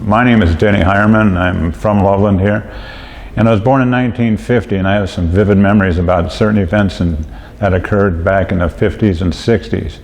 My name is Denny Heyrman. I'm from Loveland here. And I was born in 1950, and I have some vivid memories about certain events that occurred back in the 50s and 60s.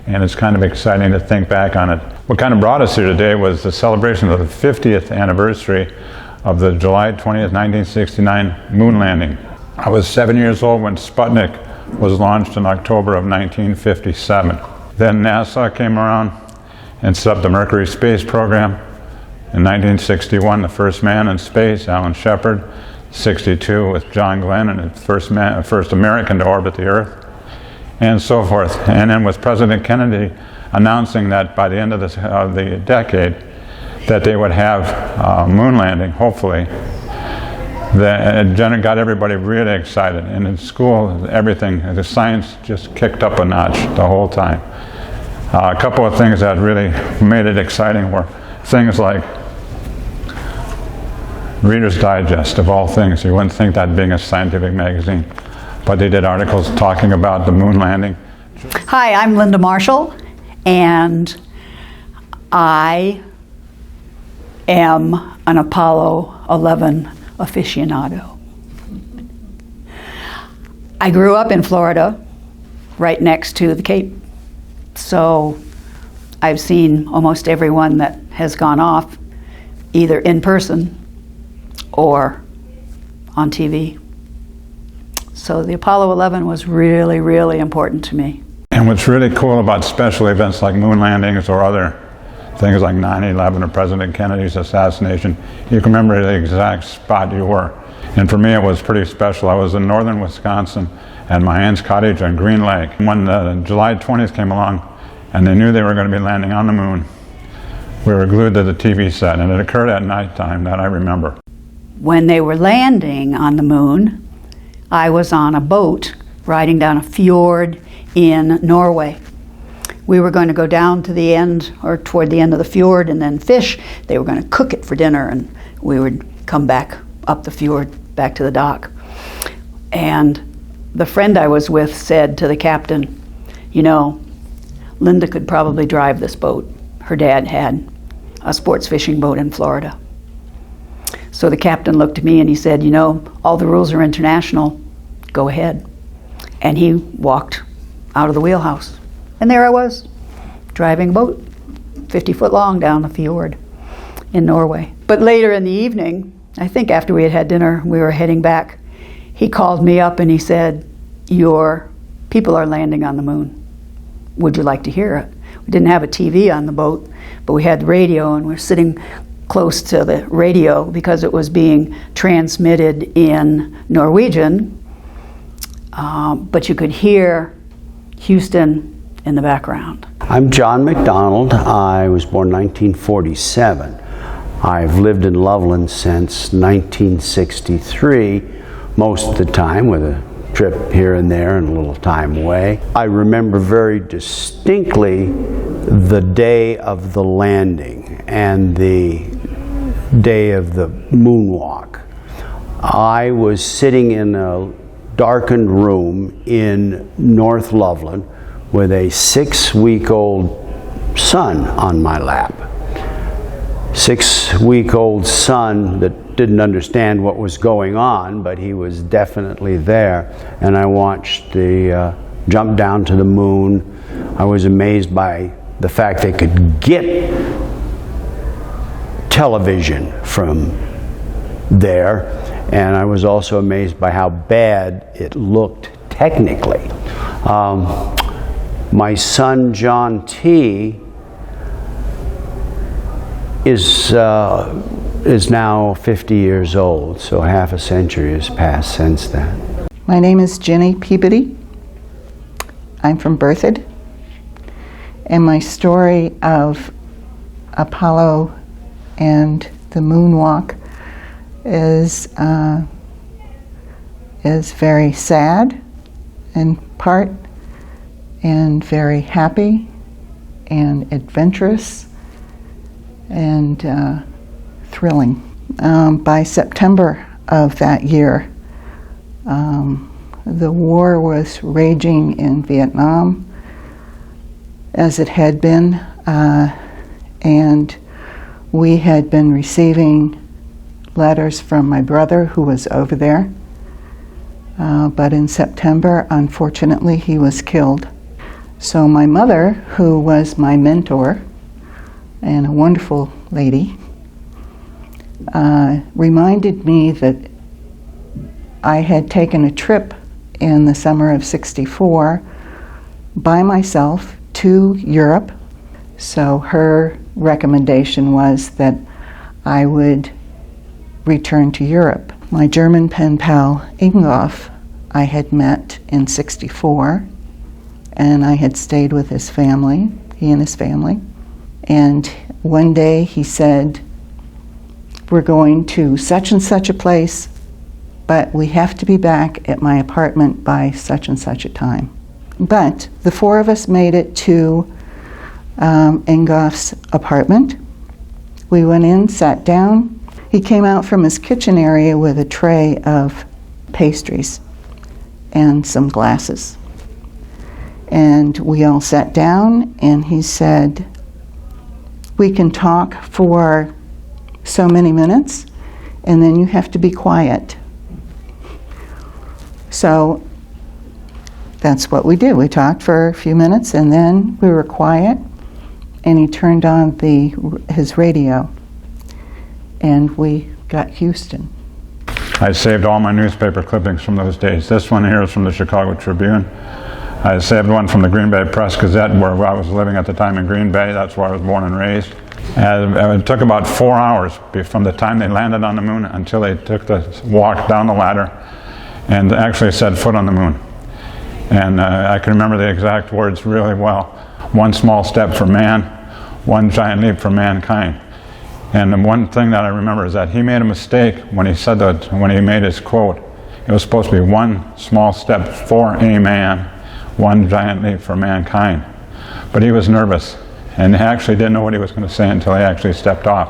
And it's kind of exciting to think back on it. What kind of brought us here today was the celebration of the 50th anniversary of the July 20th, 1969 moon landing. I was 7 years old when Sputnik was launched in October of 1957. Then NASA came around and set up the Mercury space program. In 1961, the first man in space, Alan Shepard. 62 with John Glenn, and the first American to orbit the Earth, and so forth. And then with President Kennedy announcing that by the end of the decade that they would have moon landing, hopefully. It got everybody really excited. And in school, everything, the science just kicked up a notch the whole time. A couple of things that really made it exciting were things like Reader's Digest, of all things. You wouldn't think that being a scientific magazine, but they did articles talking about the moon landing. Hi, I'm Linda Marshall, and I am an Apollo 11 aficionado. I grew up in Florida, right next to the Cape, so I've seen almost everyone that has gone off, either in person or on TV. So the Apollo 11 was really, really important to me. And what's really cool about special events like moon landings or other things like 9/11 or President Kennedy's assassination, you can remember the exact spot you were. And for me, it was pretty special. I was in northern Wisconsin at my aunt's cottage on Green Lake. When July 20th came along and they knew they were going to be landing on the moon, we were glued to the TV set, and it occurred at nighttime, that I remember. When they were landing on the moon, I was on a boat riding down a fjord in Norway. We were going to go down to the end, or toward the end of the fjord, and then fish. They were going to cook it for dinner, and we would come back up the fjord, back to the dock. And the friend I was with said to the captain, you know, Linda could probably drive this boat. Her dad had a sports fishing boat in Florida. So the captain looked at me and he said, you know, all the rules are international, go ahead. And he walked out of the wheelhouse. And there I was, driving a boat, 50 foot long down the fjord in Norway. But later in the evening, I think after we had had dinner, we were heading back, he called me up and he said, your people are landing on the moon. Would you like to hear it? We didn't have a TV on the boat, but we had the radio, and we're sitting close to the radio because it was being transmitted in Norwegian, but you could hear Houston in the background. I'm John McDonald. I was born 1947. I've lived in Loveland since 1963, most of the time with a trip here and there and a little time away. I remember very distinctly the day of the landing and the day of the moonwalk. I was sitting in a darkened room in North Loveland with a 6-week-old son on my lap. 6-week-old son that didn't understand what was going on, but he was definitely there. And I watched the jump down to the moon. I was amazed by the fact they could get television from there, and I was also amazed by how bad it looked technically. My son John T. is now 50 years old, so half a century has passed since then. My name is Ginny Peabody. I'm from Berthoud, and my story of Apollo and the moonwalk is very sad in part, and very happy and adventurous and thrilling. By September of that year, the war was raging in Vietnam, as it had been, and We had been receiving letters from my brother who was over there, but in September, unfortunately, he was killed. So my mother, who was my mentor and a wonderful lady, reminded me that I had taken a trip in the summer of '64 by myself to Europe. So her recommendation was that I would return to Europe. My German pen pal Ingolf I had met in '64, and I had stayed with his family, he and his family. And one day he said, "We're going to such and such a place, but we have to be back at my apartment by such and such a time." But the four of us made it to Ingolf's apartment. We went in, sat down. He came out from his kitchen area with a tray of pastries and some glasses. And we all sat down, and he said, "We can talk for so many minutes, and then you have to be quiet." So that's what we did. We talked for a few minutes, and then we were quiet, and he turned on his radio, and we got Houston. I saved all my newspaper clippings from those days. This one here is from the Chicago Tribune. I saved one from the Green Bay Press Gazette, where I was living at the time in Green Bay. That's where I was born and raised. And it took about 4 hours from the time they landed on the moon until they took the walk down the ladder and actually set foot on the moon. And I can remember the exact words really well. One small step for man, one giant leap for mankind. And the one thing that I remember is that he made a mistake when he said that, when he made his quote. It was supposed to be one small step for a man, one giant leap for mankind. But he was nervous, and he actually didn't know what he was going to say until he actually stepped off.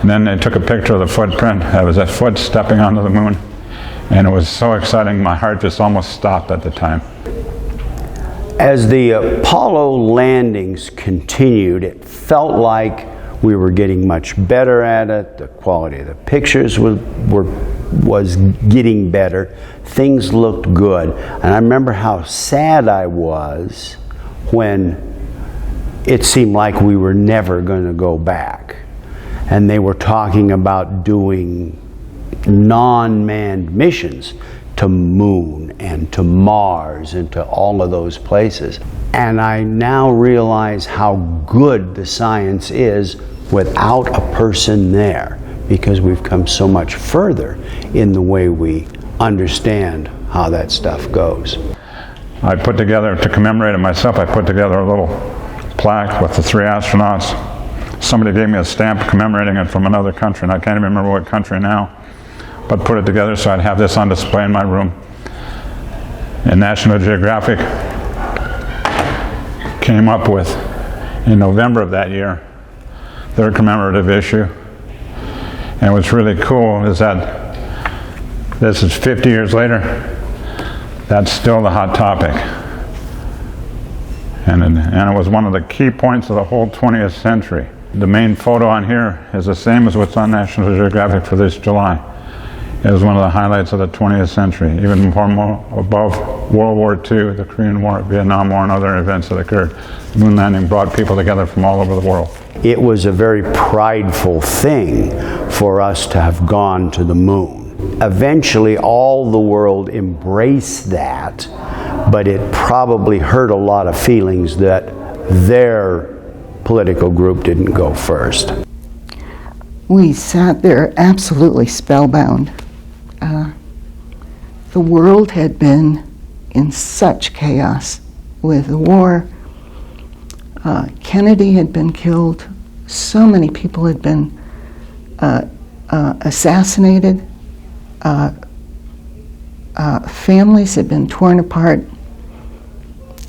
And then they took a picture of the footprint. It was a foot stepping onto the moon. And it was so exciting, my heart just almost stopped at the time. As the Apollo landings continued, it felt like we were getting much better at it. The quality of the pictures was getting better. Things looked good. And I remember how sad I was when it seemed like we were never going to go back. And they were talking about doing non-manned missions to Moon and to Mars and to all of those places. And I now realize how good the science is without a person there, because we've come so much further in the way we understand how that stuff goes. I put together, to commemorate it myself, I put together a little plaque with the 3 astronauts. Somebody gave me a stamp commemorating it from another country, and I can't even remember what country now, but put it together so I'd have this on display in my room. And National Geographic came up with, in November of that year, their commemorative issue. And what's really cool is that this is 50 years later, that's still the hot topic. And it was one of the key points of the whole 20th century. The main photo on here is the same as what's on National Geographic for this July. It was one of the highlights of the 20th century, even more above World War II, the Korean War, Vietnam War, and other events that occurred. The moon landing brought people together from all over the world. It was a very prideful thing for us to have gone to the moon. Eventually, all the world embraced that, but it probably hurt a lot of feelings that their political group didn't go first. We sat there absolutely spellbound. The world had been in such chaos with the war. Kennedy had been killed. So many people had been assassinated. Families had been torn apart.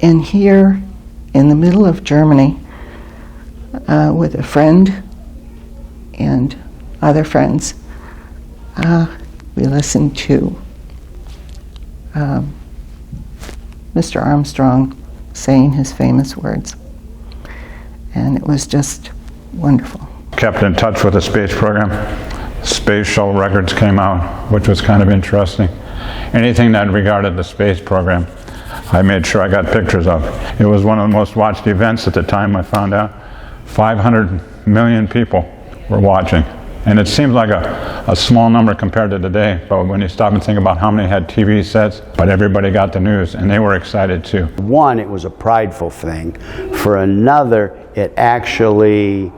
And here, in the middle of Germany, with a friend and other friends, we listened to Mr. Armstrong saying his famous words. And it was just wonderful. kept in touch with the space program. Space shuttle records came out, which was kind of interesting. Anything that regarded the space program, I made sure I got pictures of. It was one of the most watched events at the time. I found out 500 million people were watching. And it seems like a small number compared to today, but when you stop and think about how many had TV sets, but everybody got the news, and they were excited too. One, it was a prideful thing. For another, it actually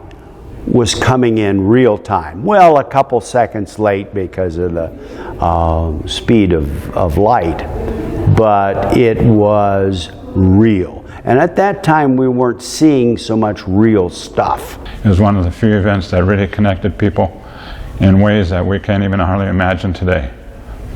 was coming in real time. Well, a couple seconds late because of the speed of light, but it was real. And at that time, we weren't seeing so much real stuff. It was one of the few events that really connected people in ways that we can't even hardly imagine today.